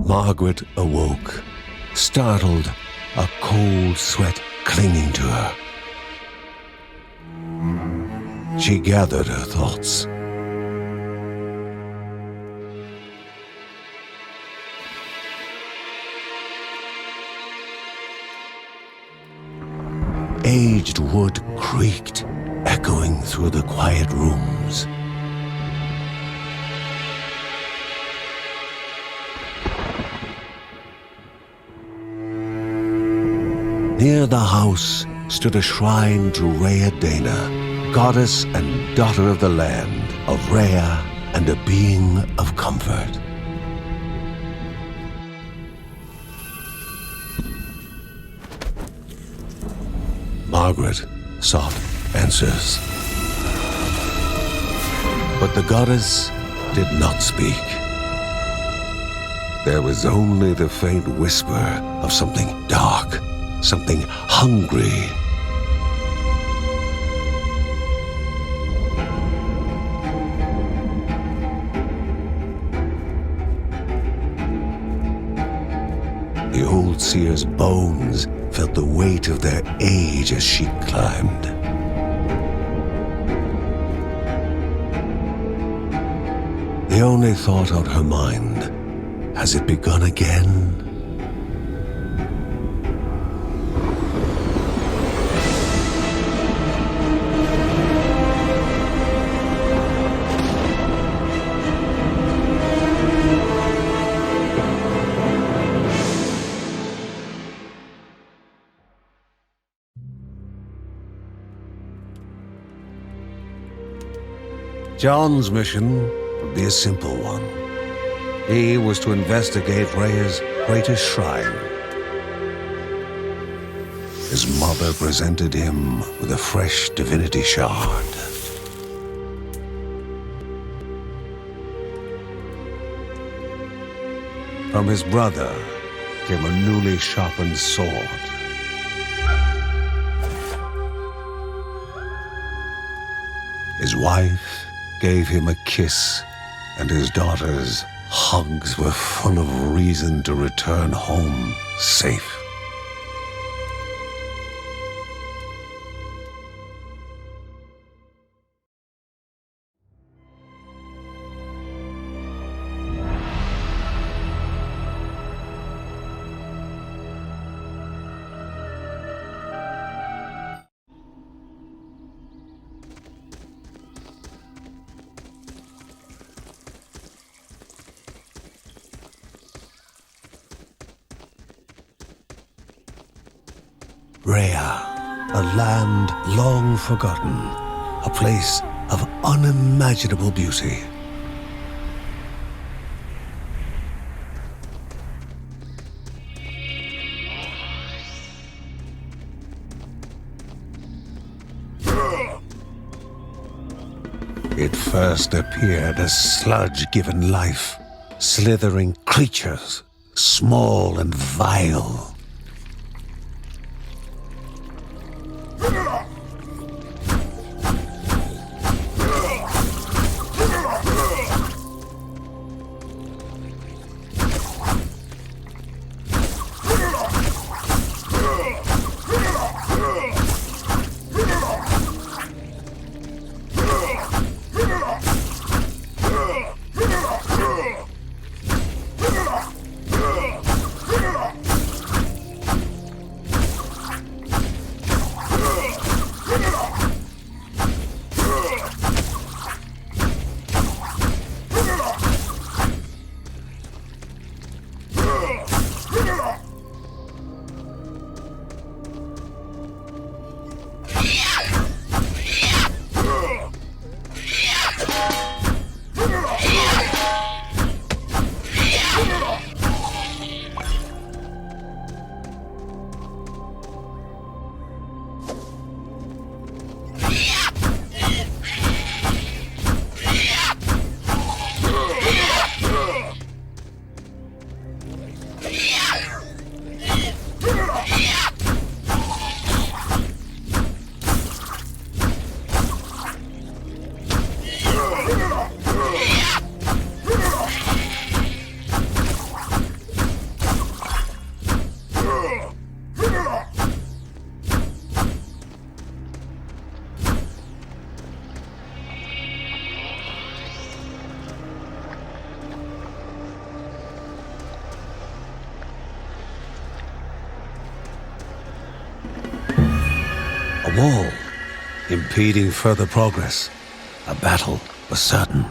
Margaret awoke, startled, a cold sweat clinging to her. She gathered her thoughts. Aged wood creaked, echoing through the quiet rooms. Near the house stood a shrine to Rhea Dana, goddess and daughter of the land, of Rhea and a being of comfort. Margaret sought answers. But the goddess did not speak. There was only the faint whisper of something dark, something hungry. The old seer's bones felt the weight of their age as she climbed. The only thought on her mind, has it begun again? John's mission would be a simple one. He was to investigate Rhea's greatest shrine. His mother presented him with a fresh divinity shard. From his brother came a newly sharpened sword. His wife gave him a kiss, and his daughter's hugs were full of reason to return home safe. Rhea, a land long forgotten, a place of unimaginable beauty. It first appeared as sludge given life, slithering creatures, small and vile. A wall, impeding further progress. A battle was certain.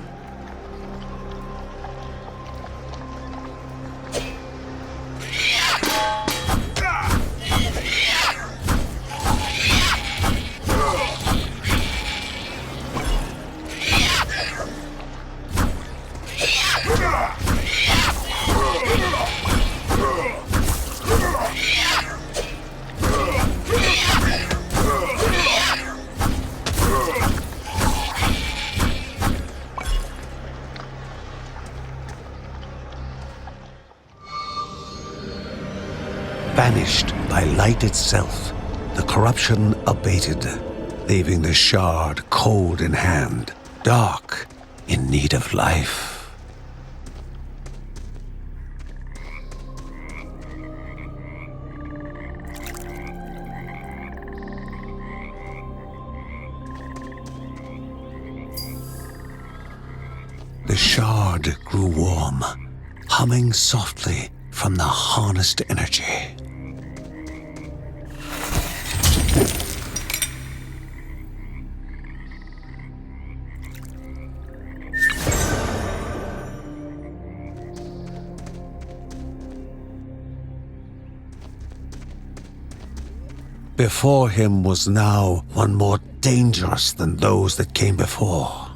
Vanished by light itself, the corruption abated, leaving the shard cold in hand, dark, in need of life. The shard grew warm, humming softly from the harnessed energy. Before him was now one more dangerous than those that came before.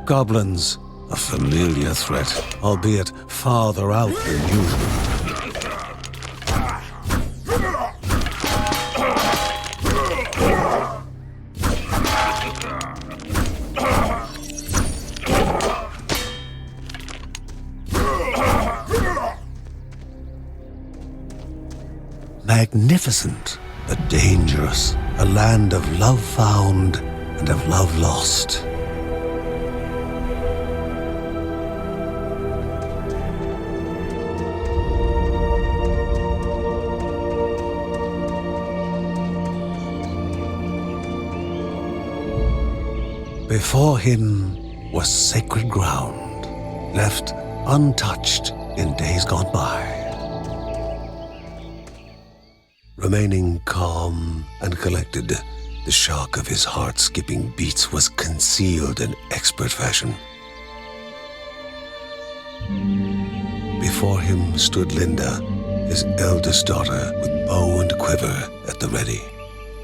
Goblins, a familiar threat, albeit farther out than usual. Magnificent, but dangerous, a land of love found and of love lost. Before him was sacred ground, left untouched in days gone by. Remaining calm and collected, the shock of his heart-skipping beats was concealed in expert fashion. Before him stood Linda, his eldest daughter, with bow and quiver at the ready,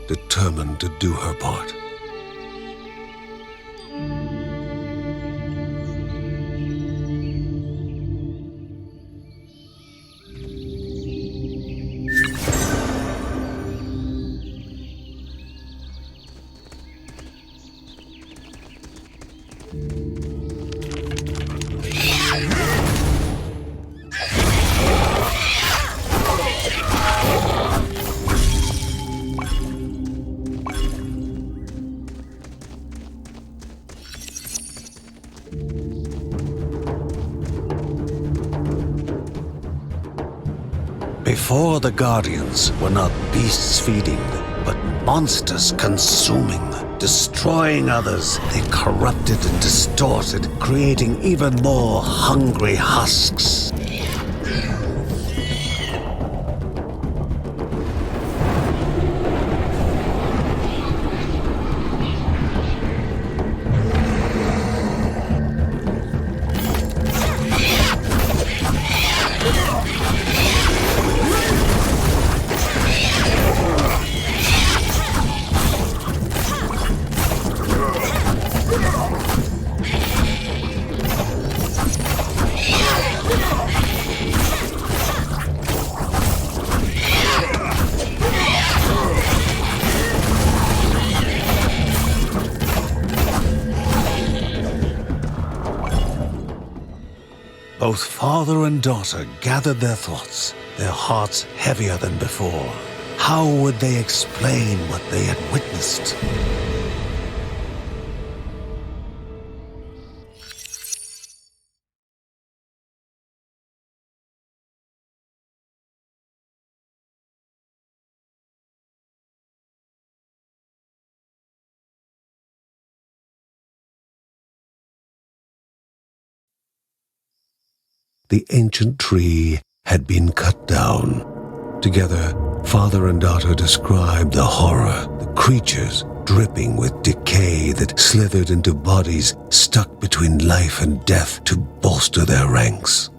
determined to do her part. Before the Guardians were not beasts feeding, but monsters consuming, destroying others. They corrupted and distorted, creating even more hungry husks. Both father and daughter gathered their thoughts, their hearts heavier than before. How would they explain what they had witnessed? The ancient tree had been cut down. Together, father and daughter described the horror, the creatures dripping with decay that slithered into bodies stuck between life and death to bolster their ranks.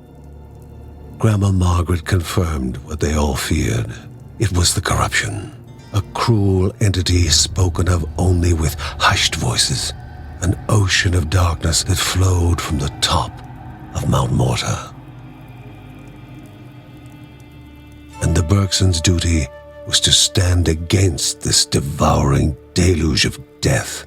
Grandma Margaret confirmed what they all feared. It was the corruption, a cruel entity spoken of only with hushed voices, an ocean of darkness that flowed from the top of Mount Morta. And the Bergsons' duty was to stand against this devouring deluge of death.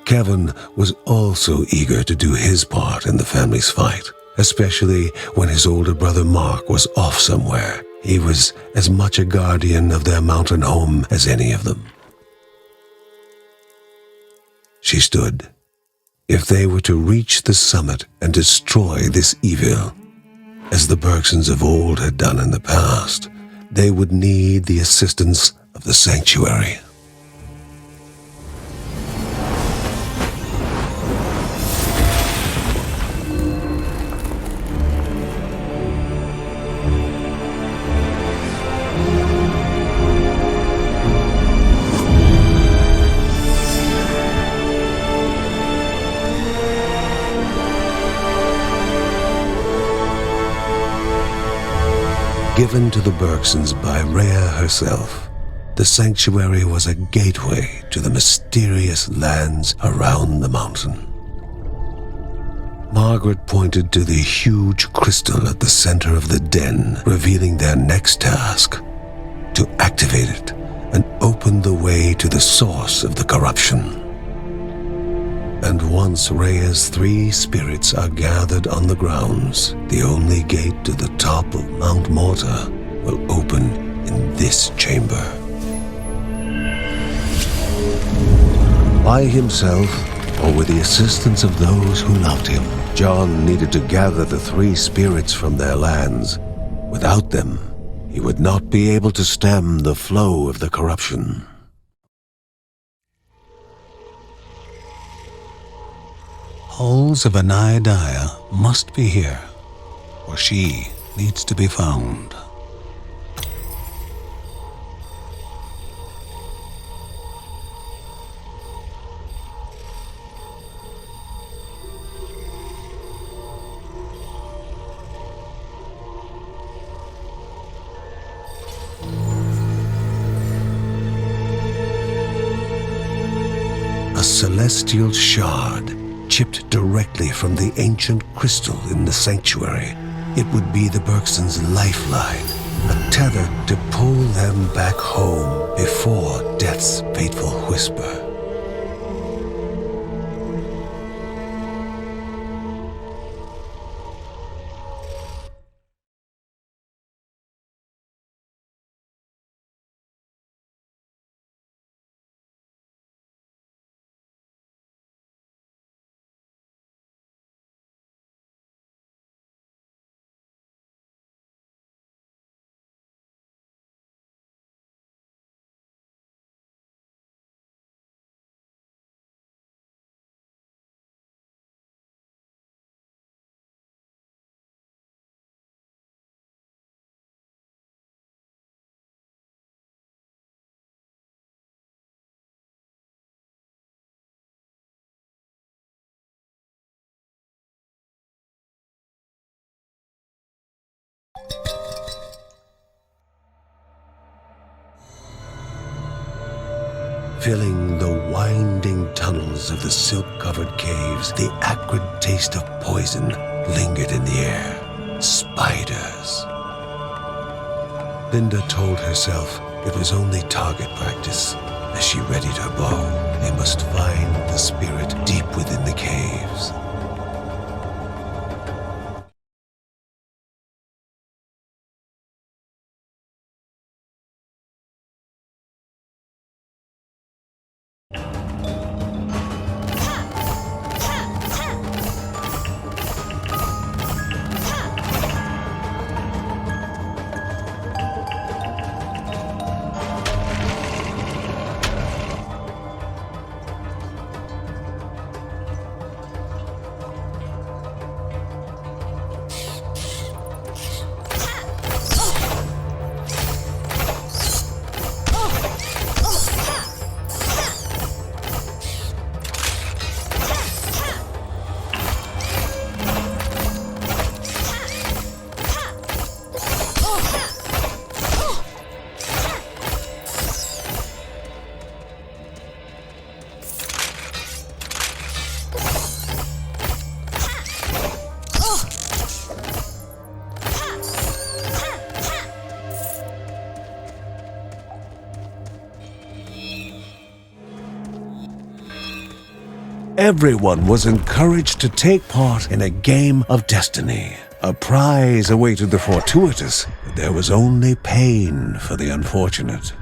Kevin was also eager to do his part in the family's fight, especially when his older brother Mark was off somewhere. He was as much a guardian of their mountain home as any of them. She stood. If they were to reach the summit and destroy this evil, as the Bergsons of old had done in the past, they would need the assistance of the sanctuary. Given to the Bergsons by Rhea herself, the sanctuary was a gateway to the mysterious lands around the mountain. Margaret pointed to the huge crystal at the center of the den, revealing their next task: to activate it and open the way to the source of the corruption. And once Rhea's 3 spirits are gathered on the grounds, the only gate to the top of Mount Morta will open in this chamber. By himself, or with the assistance of those who loved him, John needed to gather the 3 spirits from their lands. Without them, he would not be able to stem the flow of the corruption. Halls of Anaidia must be here, or she needs to be found. A celestial shard chipped directly from the ancient crystal in the sanctuary. It would be the Bergsons' lifeline, a tether to pull them back home before death's fateful whisper. Filling the winding tunnels of the silk-covered caves, the acrid taste of poison lingered in the air. Spiders. Linda told herself it was only target practice. As she readied her bow, they must find the spirit deep within the caves. Everyone was encouraged to take part in a game of destiny. A prize awaited the fortuitous, but there was only pain for the unfortunate.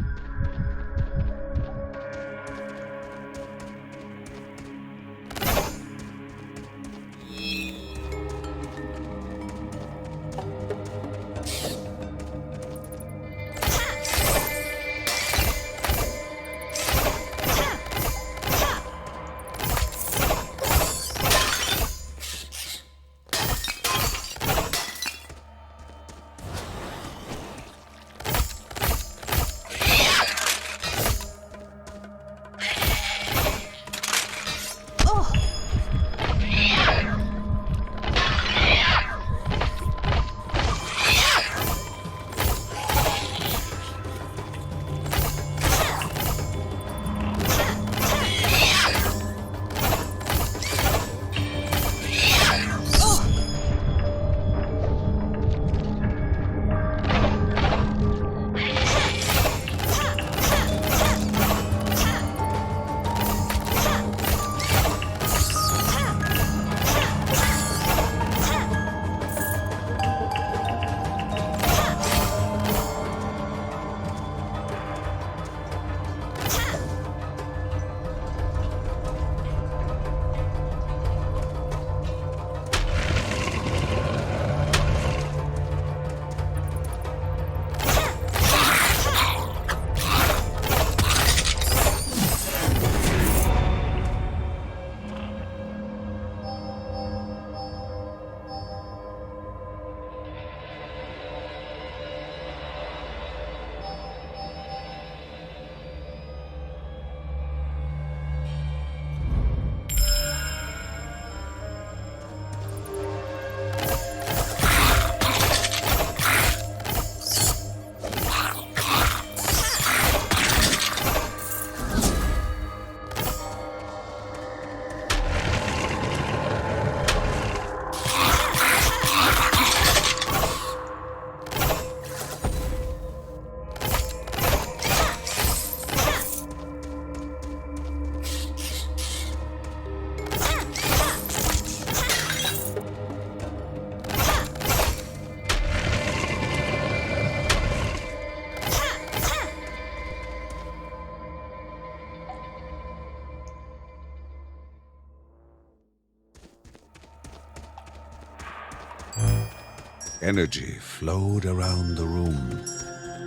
Energy flowed around the room.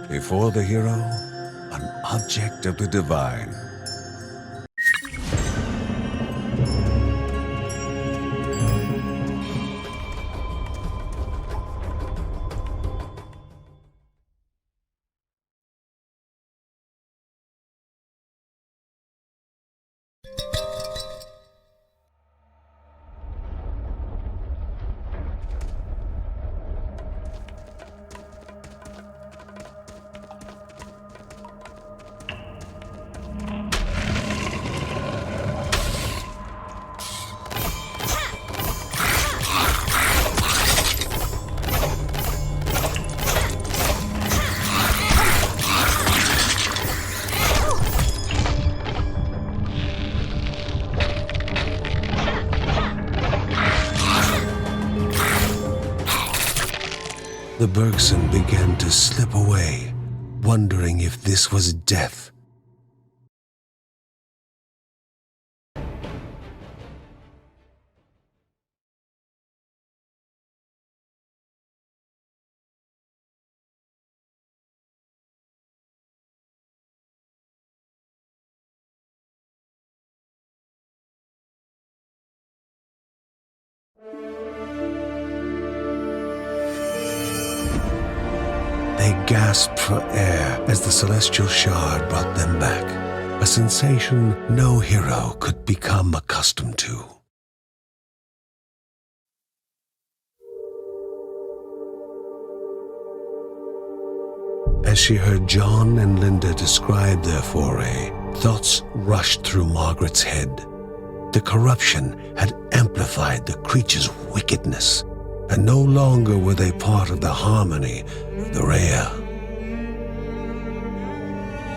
Before the hero, an object of the divine. The Bergson began to slip away, wondering if this was death. They gasped for air as the celestial shard brought them back, a sensation no hero could become accustomed to. As she heard John and Linda describe their foray, thoughts rushed through Margaret's head. The corruption had amplified the creature's wickedness, and no longer were they part of the harmony of the Rhea.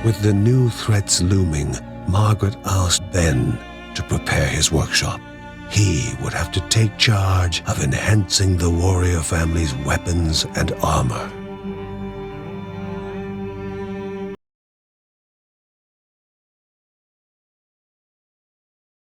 With the new threats looming, Margaret asked Ben, to prepare his workshop. He would have to take charge of enhancing the warrior family's weapons and armor.